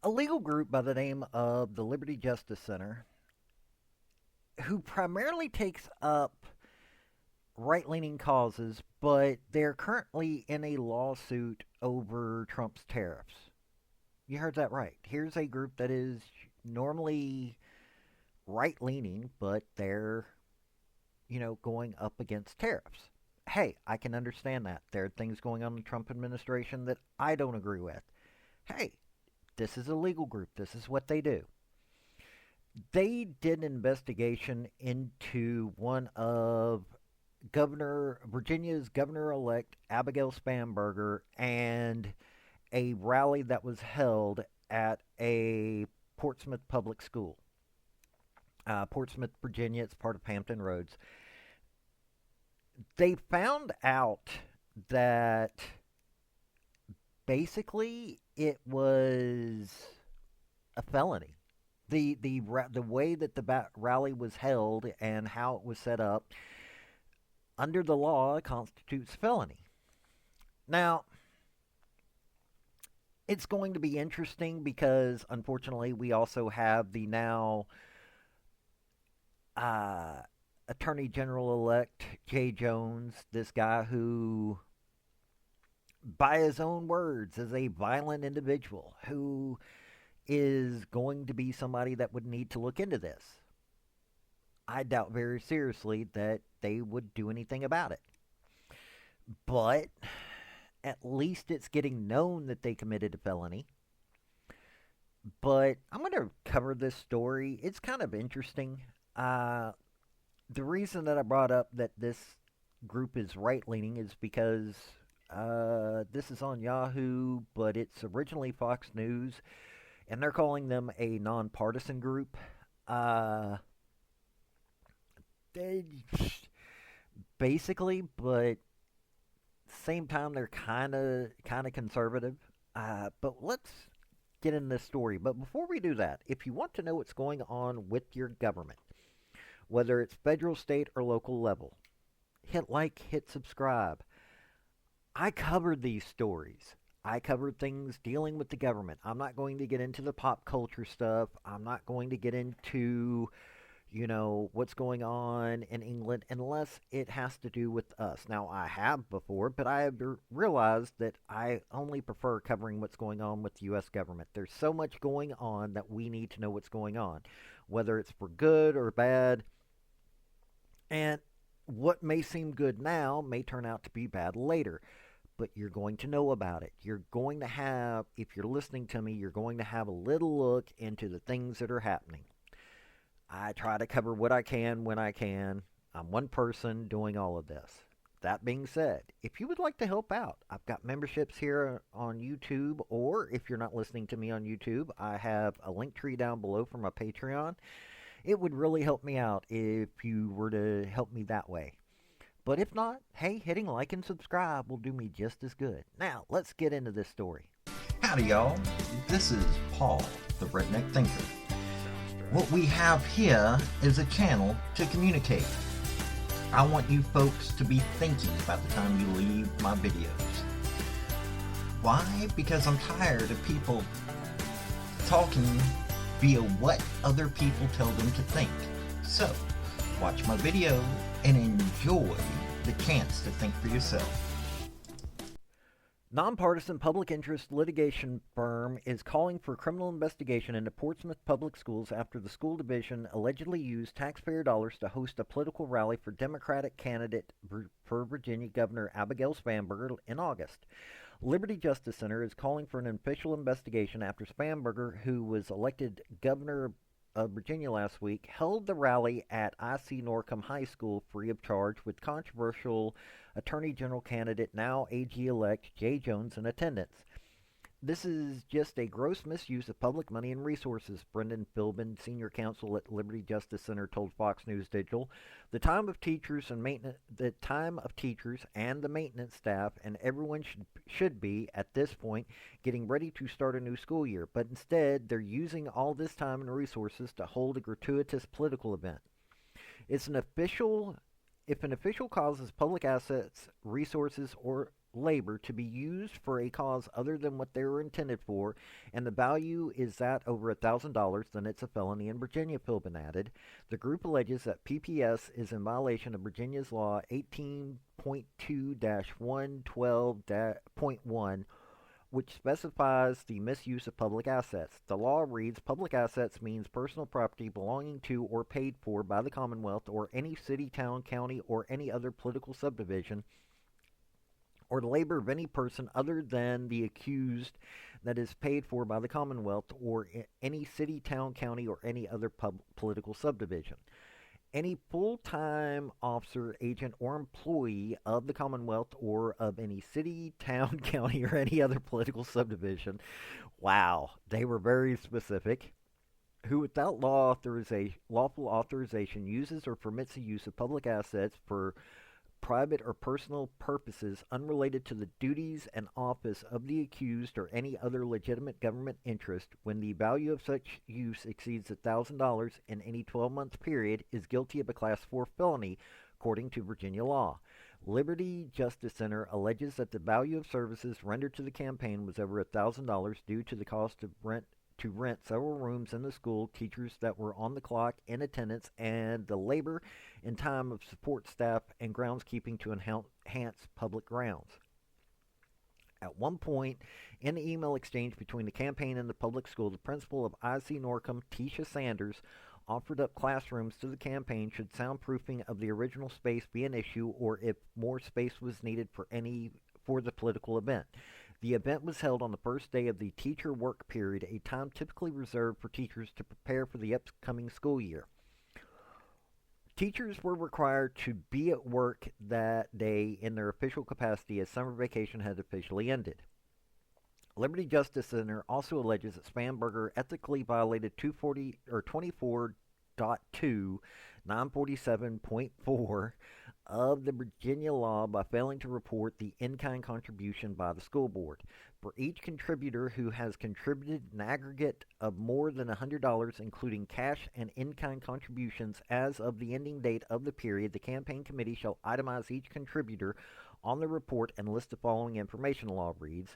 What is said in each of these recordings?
a legal group by the name of the Liberty Justice Center, who primarily takes up right leaning causes, but they're currently in a lawsuit over Trump's tariffs. You heard that right. Here's a group that is normally right leaning, but they're, going up against tariffs. Hey, I can understand that. There are things going on in the Trump administration that I don't agree with. Hey, this is a legal group. This is what they do. They did an investigation into one of Virginia's governor-elect Abigail Spanberger and a rally that was held at a Portsmouth public school. Portsmouth, Virginia. It's part of Hampton Roads. They found out that basically it was a felony. The way that the rally was held and how it was set up under the law constitutes felony. Now, it's going to be interesting because unfortunately we also have the now Attorney General elect Jay Jones, this guy who, by his own words, is a violent individual who is going to be somebody that would need to look into this. I doubt very seriously that they would do anything about it. But at least it's getting known that they committed a felony. But I'm going to cover this story. It's kind of interesting. The reason that I brought up that this group is right-leaning is because this is on Yahoo, but it's originally Fox News, and they're calling them a nonpartisan group. They basically, but same time they're kind of conservative. But let's get in this story. But before we do that, if you want to know what's going on with your government, whether it's federal, state, or local level, hit like, hit subscribe. I covered these stories. I covered things dealing with the government. I'm not going to get into the pop culture stuff. I'm not going to get into, what's going on in England unless it has to do with us. Now, I have before, but I have realized that I only prefer covering what's going on with the U.S. government. There's so much going on that we need to know what's going on, whether it's for good or bad. And what may seem good now may turn out to be bad later. But you're going to know about it. You're going to have, if you're listening to me, you're going to have a little look into the things that are happening. I try to cover what I can when I can. I'm one person doing all of this. That being said, if you would like to help out, I've got memberships here on YouTube, or if you're not listening to me on YouTube, I have a link tree down below for my Patreon. It would really help me out if you were to help me that way. But if not, hey, hitting like and subscribe will do me just as good. Now, let's get into this story. Howdy, y'all. This is Paul, the Redneck Thinker. What we have here is a channel to communicate. I want you folks to be thinking by the time you leave my videos. Why? Because I'm tired of people talking via what other people tell them to think. So, watch my video and enjoy the chance to think for yourself. Nonpartisan public interest litigation firm is calling for criminal investigation into Portsmouth public schools after the school division allegedly used taxpayer dollars to host a political rally for Democratic candidate for Virginia Governor Abigail Spanberger in August. Liberty Justice Center is calling for an official investigation after Spanberger, who was elected governor of Virginia last week, held the rally at I.C. Norcom High School free of charge with controversial Attorney General candidate, now AG-elect Jay Jones, in attendance. This is just a gross misuse of public money and resources, Brendan Philbin, senior counsel at Liberty Justice Center, told Fox News Digital. The time of teachers and the maintenance staff and everyone should be, at this point, getting ready to start a new school year. But instead, they're using all this time and resources to hold a gratuitous political event. If an official causes public assets, resources, or labor to be used for a cause other than what they were intended for, and the value is that over $1,000, then it's a felony in Virginia, Philbin added. The group alleges that PPS is in violation of Virginia's law 18.2-112.1, which specifies the misuse of public assets. The law reads, public assets means personal property belonging to or paid for by the Commonwealth or any city, town, county, or any other political subdivision, or the labor of any person other than the accused that is paid for by the Commonwealth or any city, town, county, or any other political subdivision. Any full-time officer, agent, or employee of the Commonwealth or of any city, town, county, or any other political subdivision, wow, they were very specific, who without lawful authorization uses or permits the use of public assets for private or personal purposes unrelated to the duties and office of the accused or any other legitimate government interest when the value of such use exceeds $1,000 in any 12-month period is guilty of a Class 4 felony, according to Virginia law. Liberty Justice Center alleges that the value of services rendered to the campaign was over $1,000 due to the cost of rent several rooms in the school, teachers that were on the clock in attendance, and the labor and time of support staff and groundskeeping to enhance public grounds. At one point in the email exchange between the campaign and the public school, the principal of IC Norcom, Tisha Sanders, offered up classrooms to the campaign should soundproofing of the original space be an issue or if more space was needed for the political event. The event was held on the first day of the teacher work period, a time typically reserved for teachers to prepare for the upcoming school year. Teachers were required to be at work that day in their official capacity as summer vacation had officially ended. Liberty Justice Center also alleges that Spanberger ethically violated 24.2, 947.4 of the Virginia law by failing to report the in-kind contribution by the school board. For each contributor who has contributed an aggregate of more than $100, including cash and in-kind contributions as of the ending date of the period, the campaign committee shall itemize each contributor on the report and list the following information. Law reads,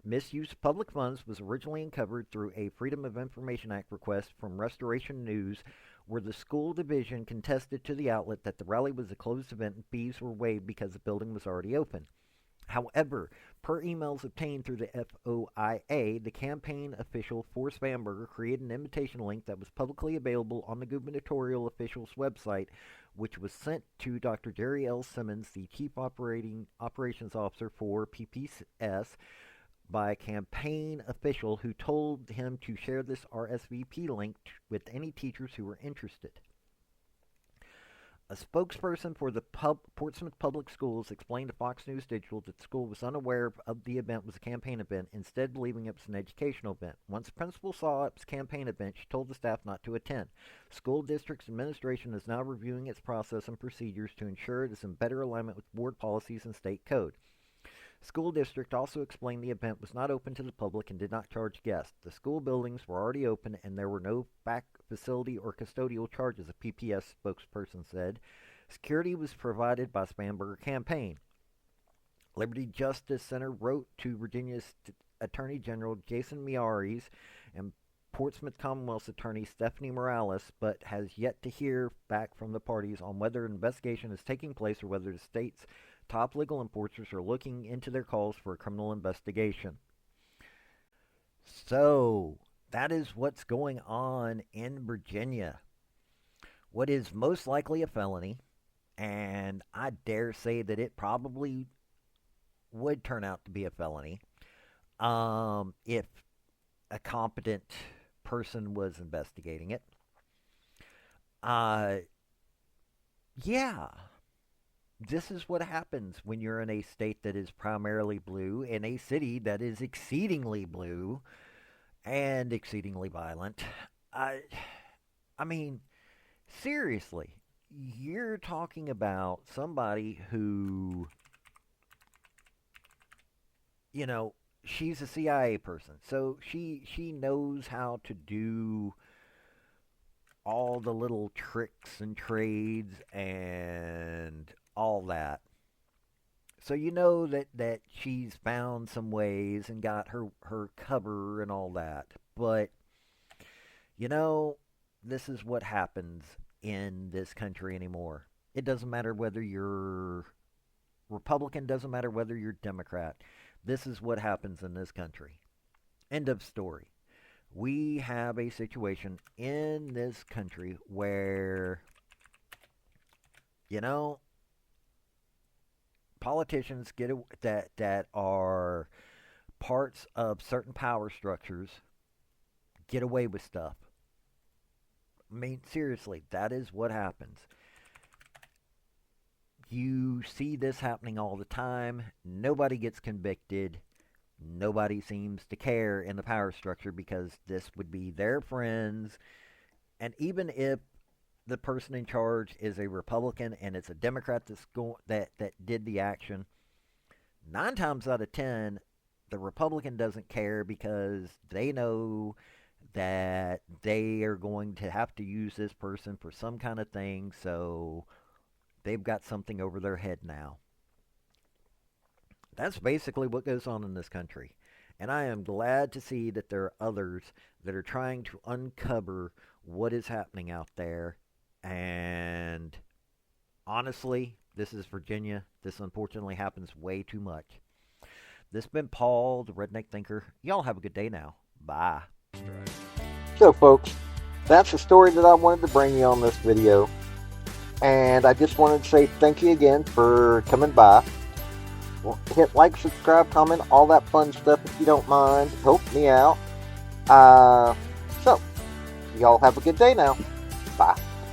misuse of public funds was originally uncovered through a Freedom of Information Act request from Restoration News, where the school division contested to the outlet that the rally was a closed event and fees were waived because the building was already open. However, per emails obtained through the FOIA, the campaign official for Spanberger created an invitation link that was publicly available on the gubernatorial official's website, which was sent to Dr. Jerry L. Simmons, the Chief Operations Officer for PPS, by a campaign official who told him to share this RSVP link with any teachers who were interested. A spokesperson for the Portsmouth Public Schools explained to Fox News Digital that the school was unaware of the event was a campaign event, instead believing it was an educational event. Once the principal saw it was a campaign event, she told the staff not to attend. School district's administration is now reviewing its process and procedures to ensure it is in better alignment with board policies and state code. School district also explained the event was not open to the public and did not charge guests. The school buildings were already open and there were no back facility or custodial charges, a PPS spokesperson said. Security was provided by Spanberger campaign. Liberty Justice Center wrote to Virginia's Attorney General Jason Miyares and Portsmouth Commonwealth's attorney Stephanie Morales, but has yet to hear back from the parties on whether an investigation is taking place or whether the state's top legal enforcers are looking into their calls for a criminal investigation. So, that is what's going on in Virginia. What is most likely a felony, and I dare say that it probably would turn out to be a felony if a competent person was investigating it. Yeah. This is what happens when you're in a state that is primarily blue, in a city that is exceedingly blue and exceedingly violent. I mean, seriously, you're talking about somebody who, you know, she's a CIA person, so she knows how to do all the little tricks and trades and all that. So you know that she's found some ways and got her cover and all that. But you know, this is what happens in this country anymore. It doesn't matter whether you're Republican, doesn't matter whether you're Democrat. This is what happens in this country. End of story. We have a situation in this country where, you know, politicians that are parts of certain power structures get away with stuff. I mean, seriously, that is what happens. You see this happening all the time. Nobody gets convicted. Nobody seems to care in the power structure because this would be their friends. And even if the person in charge is a Republican and it's a Democrat that did the action, 9 times out of 10, the Republican doesn't care because they know that they are going to have to use this person for some kind of thing, so they've got something over their head now. That's basically what goes on in this country. And I am glad to see that there are others that are trying to uncover what is happening out there. And honestly, this is Virginia. This unfortunately happens way too much. This has been Paul, the Redneck Thinker. Y'all have a good day now. Bye. So, folks, that's the story that I wanted to bring you on this video. And I just wanted to say thank you again for coming by. Well, hit like, subscribe, comment, all that fun stuff if you don't mind. Help me out. So, y'all have a good day now. Bye.